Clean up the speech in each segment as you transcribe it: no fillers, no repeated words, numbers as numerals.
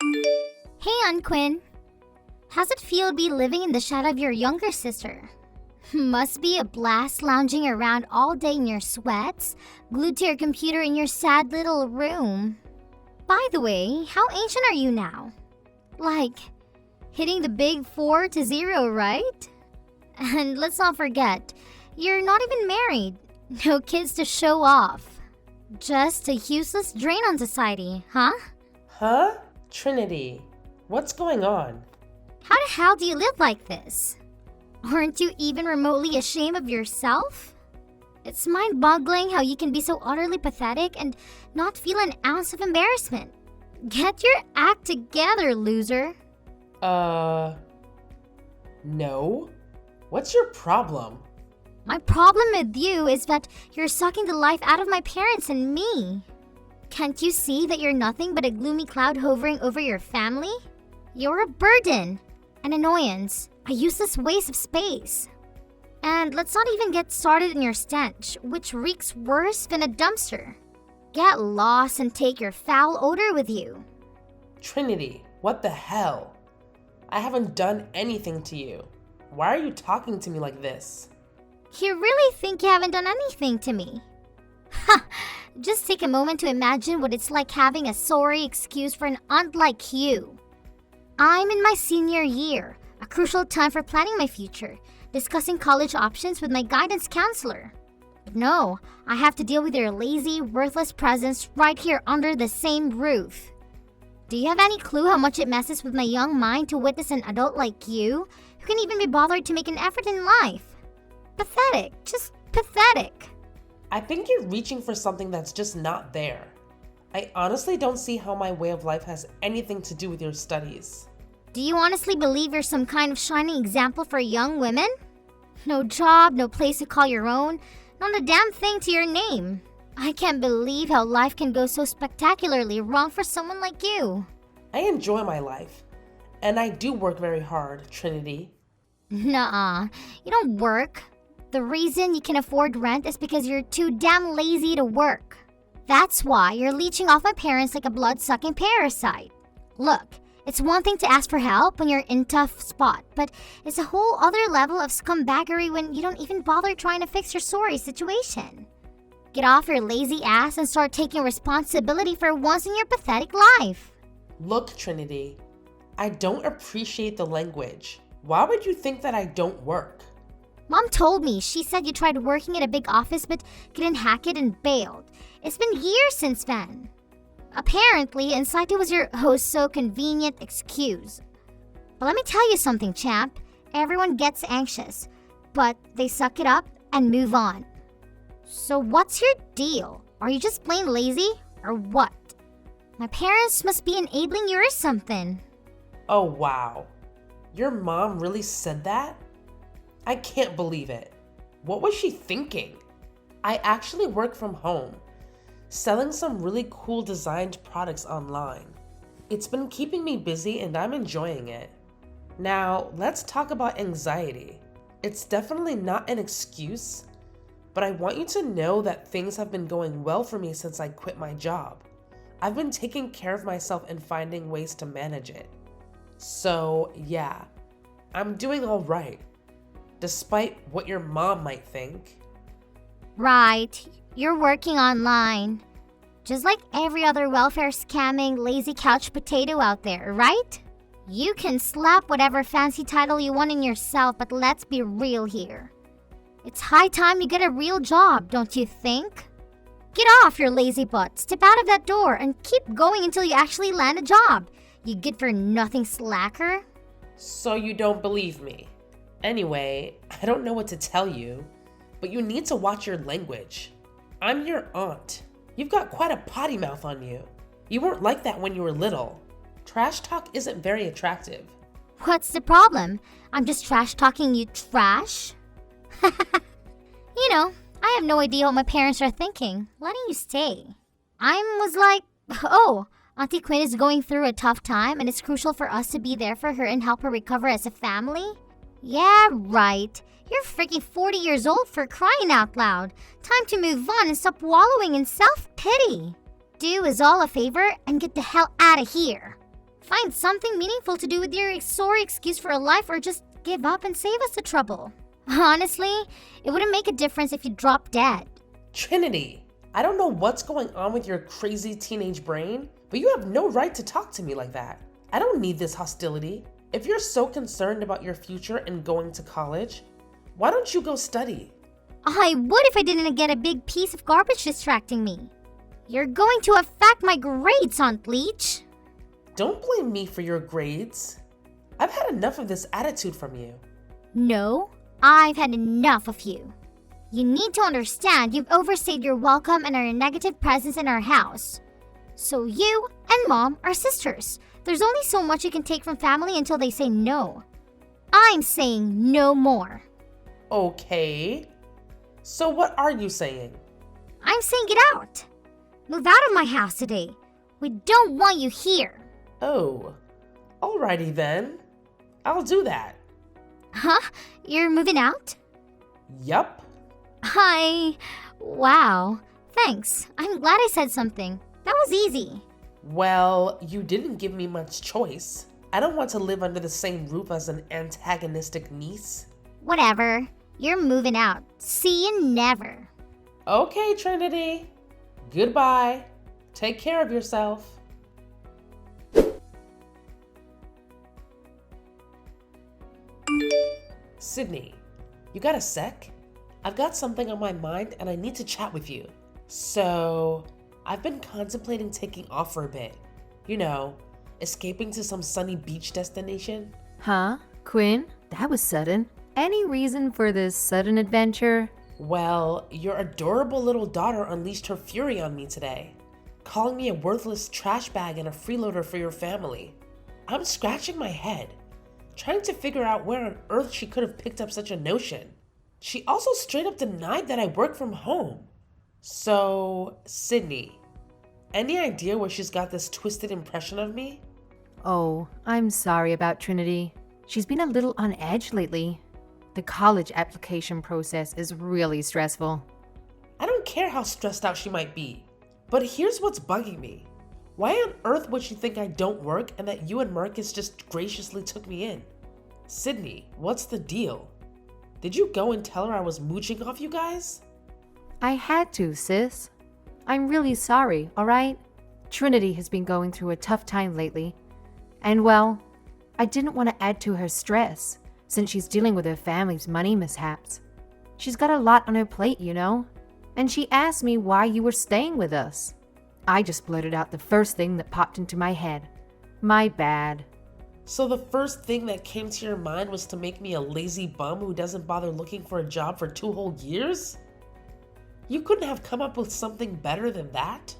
Hey, Aunt Quinn. How's it feel to be living in the shadow of your younger sister? Must be a blast lounging around all day in your sweats, glued to your computer in your sad little room. By the way, how ancient are you now? Like, hitting the big 4-0, right? And let's not forget, you're not even married. No kids to show off. Just a useless drain on society, huh? Huh? Trinity, what's going on? How the hell do you live like this? Aren't you even remotely ashamed of yourself? It's mind-boggling how you can be so utterly pathetic and not feel an ounce of embarrassment. Get your act together, loser. No? What's your problem? My problem with you is that you're sucking the life out of my parents and me. Can't you see that you're nothing but a gloomy cloud hovering over your family? You're a burden, an annoyance, a useless waste of space. And let's not even get started in your stench, which reeks worse than a dumpster. Get lost and take your foul odor with you. Trinity, what the hell? I haven't done anything to you. Why are you talking to me like this? You really think you haven't done anything to me? Ha! Just take a moment to imagine what it's like having a sorry excuse for an aunt like you. I'm in my senior year, a crucial time for planning my future, discussing college options with my guidance counselor. But no, I have to deal with your lazy, worthless presence right here under the same roof. Do you have any clue how much it messes with my young mind to witness an adult like you, who can even be bothered to make an effort in life? Pathetic, just pathetic. I think you're reaching for something that's just not there. I honestly don't see how my way of life has anything to do with your studies. Do you honestly believe you're some kind of shining example for young women? No job, no place to call your own, not a damn thing to your name. I can't believe how life can go so spectacularly wrong for someone like you. I enjoy my life, and I do work very hard, Trinity. Nuh-uh, you don't work. The reason you can afford rent is because you're too damn lazy to work. That's why you're leeching off my parents like a blood-sucking parasite. Look, it's one thing to ask for help when you're in a tough spot, but it's a whole other level of scumbaggery when you don't even bother trying to fix your sorry situation. Get off your lazy ass and start taking responsibility for once in your pathetic life. Look, Trinity, I don't appreciate the language. Why would you think that I don't work? Mom told me. She said you tried working at a big office but couldn't hack it and bailed. It's been years since then. Apparently, inside it was your oh-so-convenient excuse. But let me tell you something, champ. Everyone gets anxious, but they suck it up and move on. So what's your deal? Are you just plain lazy, or what? My parents must be enabling you or something. Oh, wow. Your mom really said that? I can't believe it. What was she thinking? I actually work from home, selling some really cool designed products online. It's been keeping me busy and I'm enjoying it. Now, let's talk about anxiety. It's definitely not an excuse, but I want you to know that things have been going well for me since I quit my job. I've been taking care of myself and finding ways to manage it. So, yeah, I'm doing all right, despite what your mom might think. Right, you're working online. Just like every other welfare scamming lazy couch potato out there, right? You can slap whatever fancy title you want in yourself, but let's be real here. It's high time you get a real job, don't you think? Get off your lazy butt, step out of that door, and keep going until you actually land a job, you good-for-nothing slacker. So you don't believe me? Anyway, I don't know what to tell you, but you need to watch your language. I'm your aunt. You've got quite a potty mouth on you. You weren't like that when you were little. Trash talk isn't very attractive. What's the problem? I'm just trash talking you trash? You know, I have no idea what my parents are thinking, letting you stay. I was like, oh, Auntie Quinn is going through a tough time and it's crucial for us to be there for her and help her recover as a family? Yeah, right. You're freaking 40 years old for crying out loud. Time to move on and stop wallowing in self-pity. Do us all a favor and get the hell out of here. Find something meaningful to do with your sorry excuse for a life, or just give up and save us the trouble. Honestly, it wouldn't make a difference if you dropped dead. Trinity, I don't know what's going on with your crazy teenage brain, but you have no right to talk to me like that. I don't need this hostility. If you're so concerned about your future and going to college, why don't you go study? I would if I didn't get a big piece of garbage distracting me. You're going to affect my grades, Aunt Leech. Don't blame me for your grades. I've had enough of this attitude from you. No, I've had enough of you. You need to understand you've overstayed your welcome and are a negative presence in our house. So you and Mom are sisters. There's only so much you can take from family until they say no. I'm saying no more. Okay. So what are you saying? I'm saying get out. Move out of my house today. We don't want you here. Oh, alrighty then. I'll do that. Huh? You're moving out? Yup. Wow. Thanks. I'm glad I said something. That was easy. Well, you didn't give me much choice. I don't want to live under the same roof as an antagonistic niece. Whatever. You're moving out. See you never. Okay, Trinity. Goodbye. Take care of yourself. Sydney, you got a sec? I've got something on my mind and I need to chat with you. So, I've been contemplating taking off for a bit. You know, escaping to some sunny beach destination. Huh? Quinn? That was sudden. Any reason for this sudden adventure? Well, your adorable little daughter unleashed her fury on me today, calling me a worthless trash bag and a freeloader for your family. I'm scratching my head, trying to figure out where on earth she could have picked up such a notion. She also straight up denied that I work from home. So, Sydney, any idea where she's got this twisted impression of me? Oh, I'm sorry about Trinity. She's been a little on edge lately. The college application process is really stressful. I don't care how stressed out she might be, but here's what's bugging me. Why on earth would she think I don't work and that you and Marcus just graciously took me in? Sydney, what's the deal? Did you go and tell her I was mooching off you guys? I had to, sis. I'm really sorry, alright? Trinity has been going through a tough time lately. And well, I didn't want to add to her stress, since she's dealing with her family's money mishaps. She's got a lot on her plate, you know? And she asked me why you were staying with us. I just blurted out the first thing that popped into my head. My bad. So the first thing that came to your mind was to make me a lazy bum who doesn't bother looking for a job for 2 whole years? You couldn't have come up with something better than that?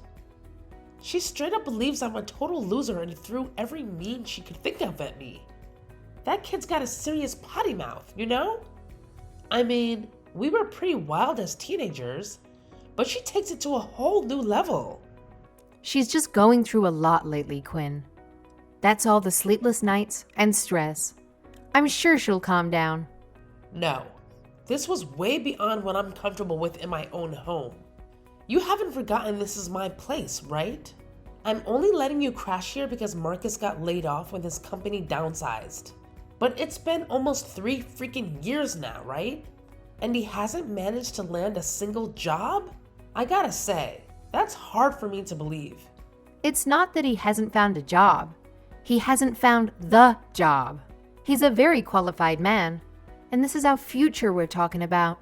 She straight up believes I'm a total loser and threw every mean she could think of at me. That kid's got a serious potty mouth, you know? I mean, we were pretty wild as teenagers, but she takes it to a whole new level. She's just going through a lot lately, Quinn. That's all the sleepless nights and stress. I'm sure she'll calm down. No, this was way beyond what I'm comfortable with in my own home. You haven't forgotten this is my place, right? I'm only letting you crash here because Marcus got laid off when his company downsized. But it's been almost 3 freaking years now, right? And he hasn't managed to land a single job? I gotta say, that's hard for me to believe. It's not that he hasn't found a job. He hasn't found the job. He's a very qualified man, and this is our future we're talking about.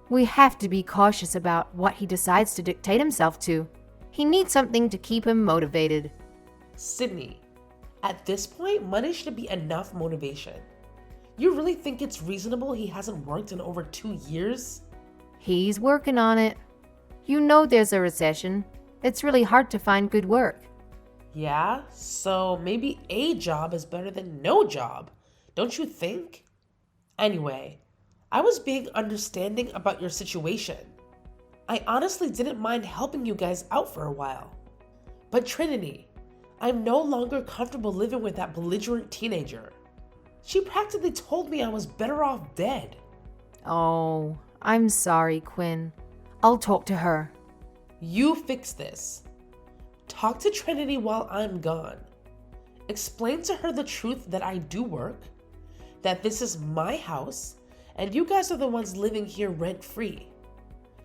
We have to be cautious about what he decides to dictate himself to. He needs something to keep him motivated. Sydney, at this point, money should be enough motivation. You really think it's reasonable he hasn't worked in over 2 years? He's working on it. You know there's a recession. It's really hard to find good work. Yeah, so maybe a job is better than no job, don't you think? Anyway, I was being understanding about your situation. I honestly didn't mind helping you guys out for a while. But Trinity, I'm no longer comfortable living with that belligerent teenager. She practically told me I was better off dead. Oh, I'm sorry, Quinn. I'll talk to her. You fix this. Talk to Trinity while I'm gone. Explain to her the truth that I do work, that this is my house, and you guys are the ones living here rent-free.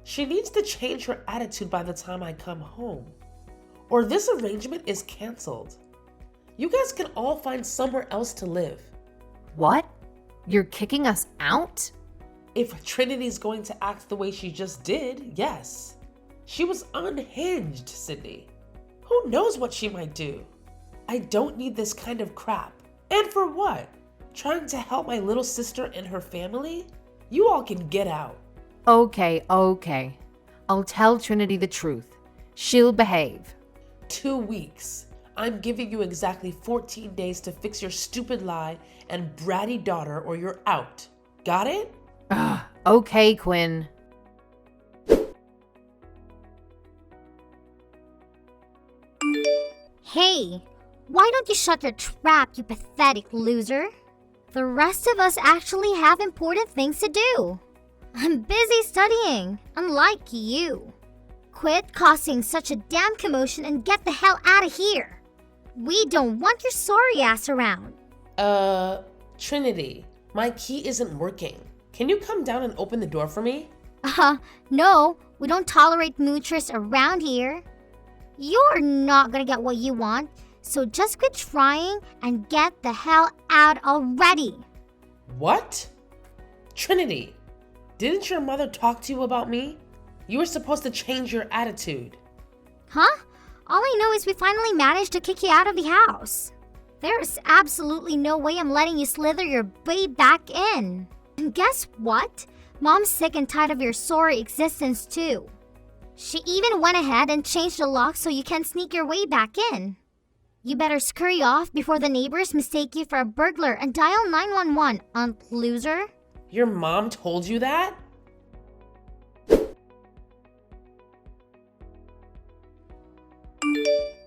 She needs to change her attitude by the time I come home, or this arrangement is canceled. You guys can all find somewhere else to live. What? You're kicking us out? If Trinity's going to act the way she just did, yes. She was unhinged, Sydney. Who knows what she might do? I don't need this kind of crap. And for what? Trying to help my little sister and her family? You all can get out. Okay. I'll tell Trinity the truth. She'll behave. 2 weeks. I'm giving you exactly 14 days to fix your stupid lie and bratty daughter or you're out. Got it? Okay, Quinn. Hey, why don't you shut your trap, you pathetic loser? The rest of us actually have important things to do. I'm busy studying, unlike you. Quit causing such a damn commotion and get the hell out of here. We don't want your sorry ass around. Trinity, my key isn't working. Can you come down and open the door for me? No, we don't tolerate moochers around here. You're not gonna get what you want, so just quit trying and get the hell out already. What? Trinity, didn't your mother talk to you about me? You were supposed to change your attitude. Huh? All I know is we finally managed to kick you out of the house. There's absolutely no way I'm letting you slither your way back in. And guess what? Mom's sick and tired of your sorry existence too. She even went ahead and changed the lock so you can sneak your way back in. You better scurry off before the neighbors mistake you for a burglar and dial 911, loser. Your mom told you that?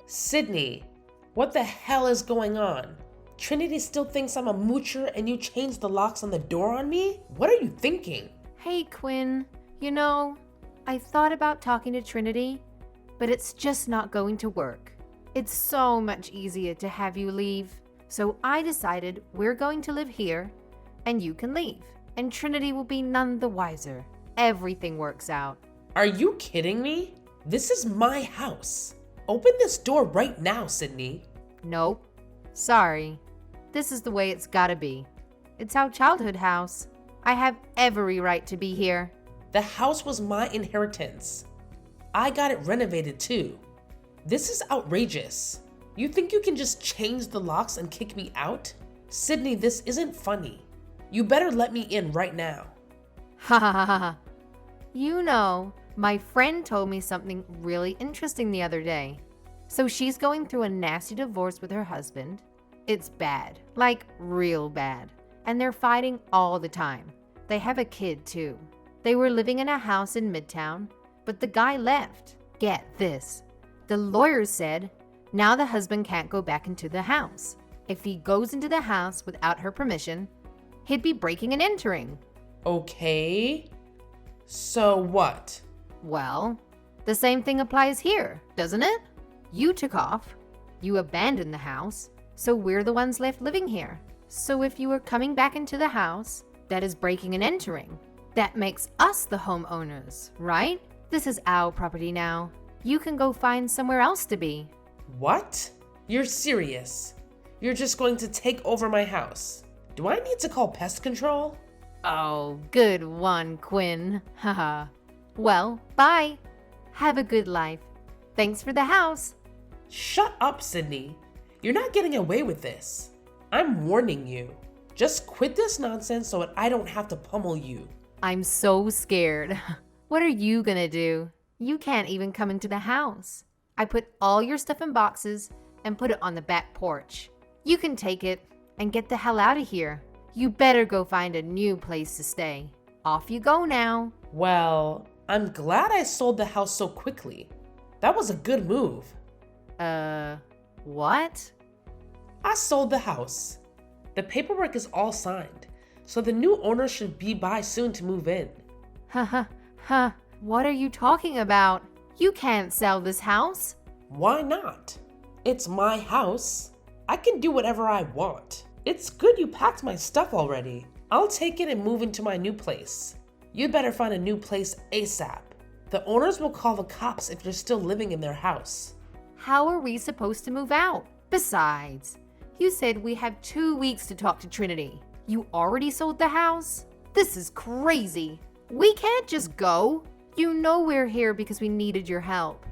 Sydney, what the hell is going on? Trinity still thinks I'm a moocher and you changed the locks on the door on me? What are you thinking? Hey, Quinn. You know, I thought about talking to Trinity, but it's just not going to work. It's so much easier to have you leave. So I decided we're going to live here and you can leave. And Trinity will be none the wiser. Everything works out. Are you kidding me? This is my house. Open this door right now, Sydney. Nope. Sorry. This is the way it's gotta be. It's our childhood house. I have every right to be here. The house was my inheritance. I got it renovated too. This is outrageous. You think you can just change the locks and kick me out? Sydney, this isn't funny. You better let me in right now. Ha ha ha ha. You know, my friend told me something really interesting the other day. So she's going through a nasty divorce with her husband. It's bad, like real bad. And they're fighting all the time. They have a kid too. They were living in a house in Midtown, but the guy left. Get this. The lawyer said now the husband can't go back into the house. If he goes into the house without her permission, he'd be breaking and entering. Okay. So what? Well, the same thing applies here, doesn't it? You took off. You abandoned the house, so we're the ones left living here. So if you were coming back into the house, that is breaking and entering. That makes us the homeowners, right? This is our property now. You can go find somewhere else to be. What? You're serious? You're just going to take over my house? Do I need to call pest control? Oh, good one, Quinn. Haha. Well, bye. Have a good life. Thanks for the house. Shut up, Sydney. You're not getting away with this. I'm warning you. Just quit this nonsense so that I don't have to pummel you. I'm so scared. What are you gonna do? You can't even come into the house. I put all your stuff in boxes and put it on the back porch. You can take it and get the hell out of here. You better go find a new place to stay. Off you go now. Well, I'm glad I sold the house so quickly. That was a good move. What? I sold the house. The paperwork is all signed, so the new owner should be by soon to move in. What are you talking about? You can't sell this house. Why not? It's my house. I can do whatever I want. It's good you packed my stuff already. I'll take it and move into my new place. You'd better find a new place ASAP. The owners will call the cops if you're still living in their house. How are we supposed to move out? Besides, you said we have 2 weeks to talk to Trinity. You already sold the house? This is crazy. We can't just go. You know we're here because we needed your help.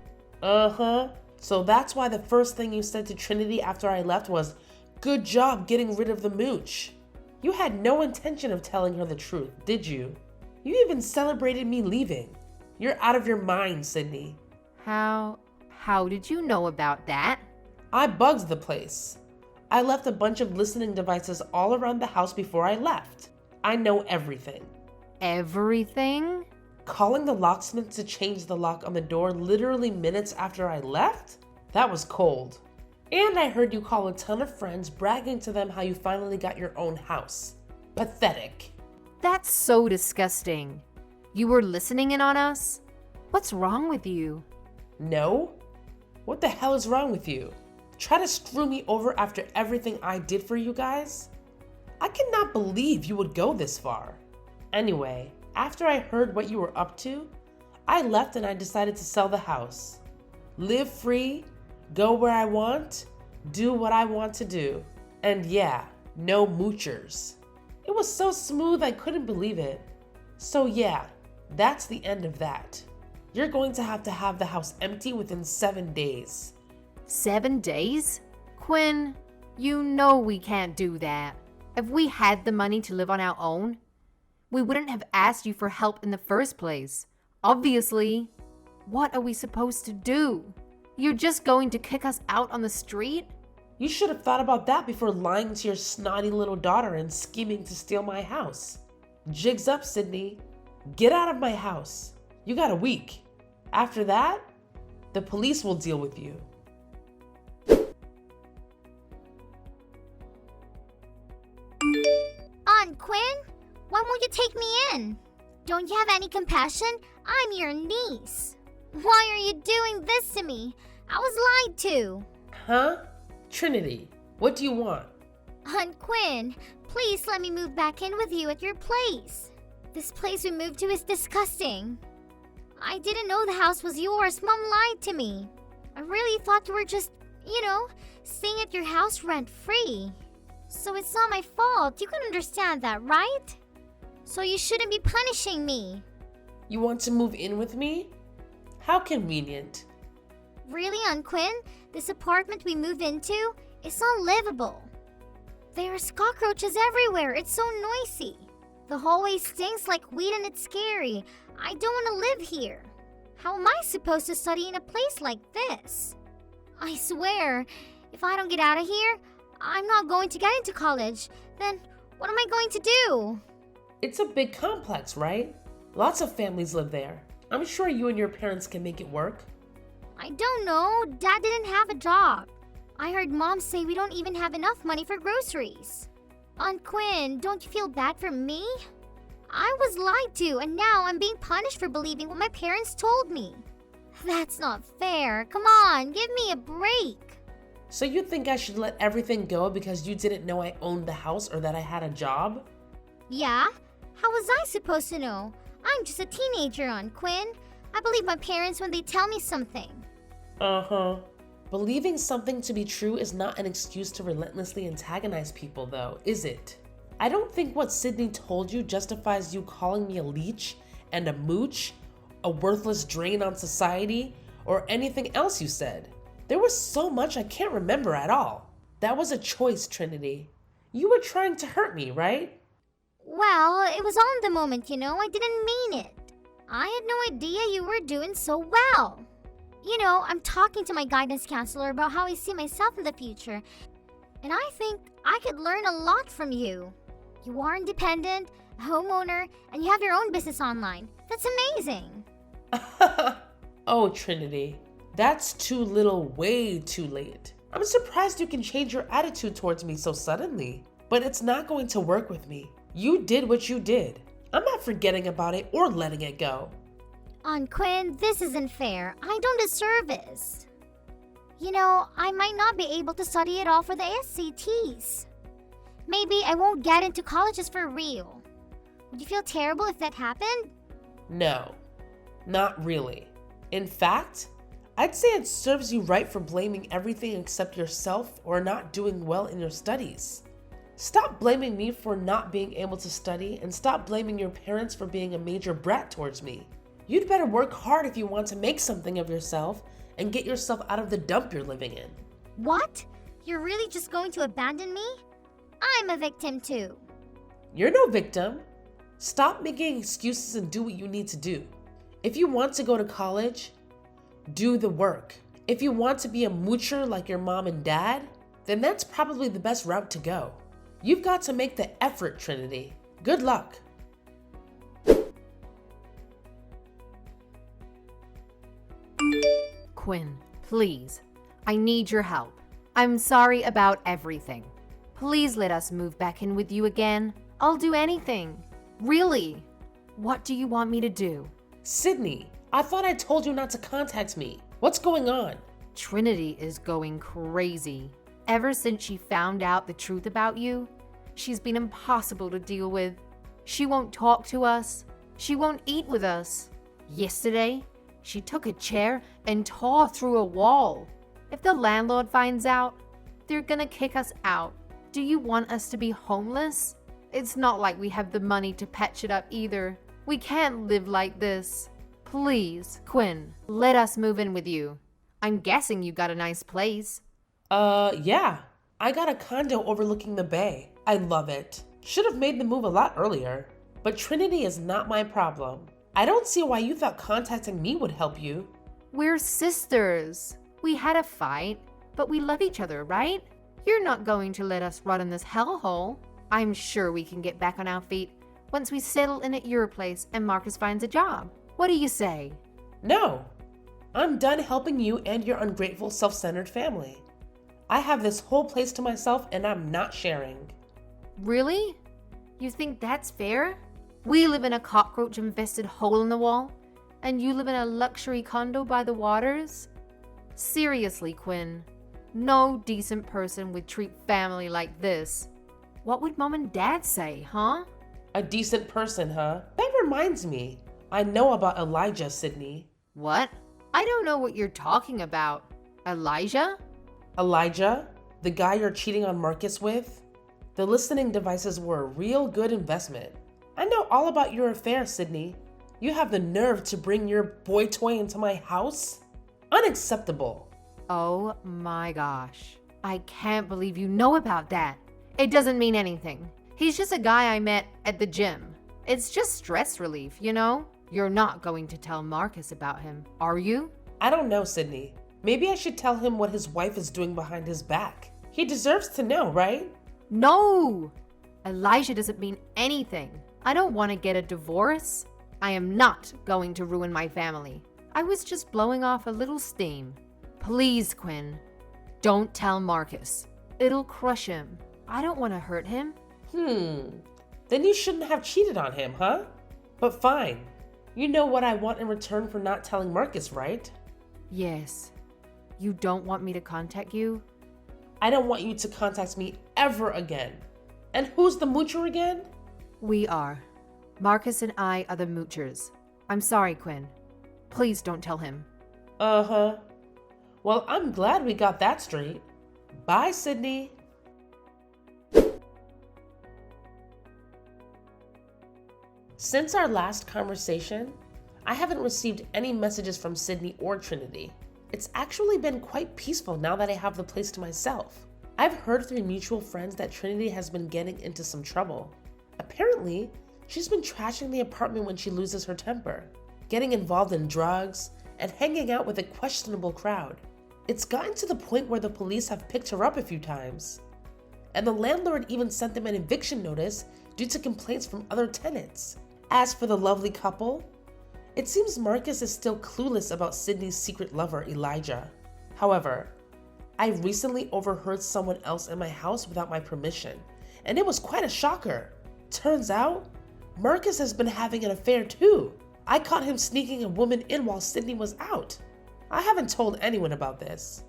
Uh-huh. So that's why the first thing you said to Trinity after I left was, "Good job getting rid of the mooch." You had no intention of telling her the truth, did you? You even celebrated me leaving. You're out of your mind, Sydney. How did you know about that? I bugged the place. I left a bunch of listening devices all around the house before I left. I know everything. Everything? Calling the locksmith to change the lock on the door literally minutes after I left? That was cold. And I heard you call a ton of friends bragging to them how you finally got your own house. Pathetic. That's so disgusting. You were listening in on us? What's wrong with you? No? What the hell is wrong with you? Try to screw me over after everything I did for you guys? I cannot believe you would go this far. Anyway, after I heard what you were up to, I left and I decided to sell the house. Live free, go where I want, do what I want to do. And yeah, no moochers. It was so smooth I couldn't believe it. So yeah, that's the end of that. You're going to have the house empty within 7 days. 7 days? Quinn, you know we can't do that. If we had the money to live on our own, we wouldn't have asked you for help in the first place. Obviously, what are we supposed to do? You're just going to kick us out on the street? You should have thought about that before lying to your snotty little daughter and scheming to steal my house. Jig's up, Sydney. Get out of my house. You got a week. After that, the police will deal with you. Aunt Quinn, why won't you take me in? Don't you have any compassion? I'm your niece. Why are you doing this to me? I was lied to. Huh? Trinity, what do you want? Aunt Quinn, please let me move back in with you at your place. This place we moved to is disgusting. I didn't know the house was yours. Mom lied to me. I really thought you were just, staying at your house rent-free. So it's not my fault. You can understand that, right? So you shouldn't be punishing me. You want to move in with me? How convenient. Really, Aunt Quinn? This apartment we moved into is unlivable. There's cockroaches everywhere. It's so noisy. The hallway stinks like weed and it's scary. I don't want to live here. How am I supposed to study in a place like this? I swear, if I don't get out of here, I'm not going to get into college. Then what am I going to do? It's a big complex, right? Lots of families live there. I'm sure you and your parents can make it work. I don't know. Dad didn't have a job. I heard Mom say we don't even have enough money for groceries. Aunt Quinn, don't you feel bad for me? I was lied to, and now I'm being punished for believing what my parents told me. That's not fair. Come on, give me a break. So you think I should let everything go because you didn't know I owned the house or that I had a job? Yeah? How was I supposed to know? I'm just a teenager, Aunt Quinn. I believe my parents when they tell me something. Uh-huh. Believing something to be true is not an excuse to relentlessly antagonize people, though, is it? I don't think what Sydney told you justifies you calling me a leech and a mooch, a worthless drain on society, or anything else you said. There was so much I can't remember at all. That was a choice, Trinity. You were trying to hurt me, right? Well, it was on the moment, I didn't mean it. I had no idea you were doing so well. I'm talking to my guidance counselor about how I see myself in the future, and I think I could learn a lot from you. You are independent, a homeowner, and you have your own business online. That's amazing. Oh, Trinity. That's too little, way too late. I'm surprised you can change your attitude towards me so suddenly. But it's not going to work with me. You did what you did. I'm not forgetting about it or letting it go. Aunt Quinn, this isn't fair. I don't deserve this. I might not be able to study at all for the SATs. Maybe I won't get into colleges for real. Would you feel terrible if that happened? No, not really. In fact, I'd say it serves you right for blaming everything except yourself or not doing well in your studies. Stop blaming me for not being able to study and stop blaming your parents for being a major brat towards me. You'd better work hard if you want to make something of yourself and get yourself out of the dump you're living in. What? You're really just going to abandon me? I'm a victim too. You're no victim. Stop making excuses and do what you need to do. If you want to go to college, do the work. If you want to be a moocher like your mom and dad, then that's probably the best route to go. You've got to make the effort, Trinity. Good luck. Quinn, please. I need your help. I'm sorry about everything. Please let us move back in with you again. I'll do anything. Really. What do you want me to do? Sydney, I thought I told you not to contact me. What's going on? Trinity is going crazy. Ever since she found out the truth about you, she's been impossible to deal with. She won't talk to us. She won't eat with us. Yesterday, she took a chair and tore through a wall. If the landlord finds out, they're gonna kick us out. Do you want us to be homeless? It's not like we have the money to patch it up either. We can't live like this. Please, Quinn, let us move in with you. I'm guessing you got a nice place. Yeah. I got a condo overlooking the bay. I love it. Should have made the move a lot earlier. But Trinity is not my problem. I don't see why you thought contacting me would help you. We're sisters. We had a fight, but we love each other, right? You're not going to let us rot in this hellhole. I'm sure we can get back on our feet once we settle in at your place and Marcus finds a job. What do you say? No. I'm done helping you and your ungrateful, self-centered family. I have this whole place to myself and I'm not sharing. Really? You think that's fair? We live in a cockroach-infested hole in the wall, and you live in a luxury condo by the waters? Seriously, Quinn. No decent person would treat family like this. What would Mom and Dad say, huh? A decent person, huh? That reminds me. I know about Elijah, Sydney. What? I don't know what you're talking about. Elijah? Elijah? The guy you're cheating on Marcus with? The listening devices were a real good investment. I know all about your affair, Sydney. You have the nerve to bring your boy toy into my house? Unacceptable. Oh my gosh. I can't believe you know about that. It doesn't mean anything. He's just a guy I met at the gym. It's just stress relief, you know? You're not going to tell Marcus about him, are you? I don't know, Sydney. Maybe I should tell him what his wife is doing behind his back. He deserves to know, right? No! Elijah doesn't mean anything. I don't want to get a divorce. I am not going to ruin my family. I was just blowing off a little steam. Please, Quinn, don't tell Marcus. It'll crush him. I don't want to hurt him. Then you shouldn't have cheated on him, huh? But fine. You know what I want in return for not telling Marcus, right? Yes. You don't want me to contact you? I don't want you to contact me ever again. And who's the moocher again? We are. Marcus and I are the moochers. I'm sorry, Quinn. Please don't tell him. Uh-huh. Well, I'm glad we got that straight. Bye, Sydney. Since our last conversation, I haven't received any messages from Sydney or Trinity. It's actually been quite peaceful now that I have the place to myself. I've heard through mutual friends that Trinity has been getting into some trouble. Apparently, she's been trashing the apartment when she loses her temper, getting involved in drugs, and hanging out with a questionable crowd. It's gotten to the point where the police have picked her up a few times. And the landlord even sent them an eviction notice due to complaints from other tenants. As for the lovely couple, it seems Marcus is still clueless about Sydney's secret lover, Elijah. However, I recently overheard someone else in my house without my permission, and it was quite a shocker. Turns out, Marcus has been having an affair too. I caught him sneaking a woman in while Sydney was out. I haven't told anyone about this.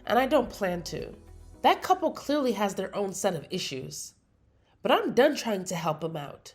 and I don't plan to. That couple clearly has their own set of issues. But I'm done trying to help them out.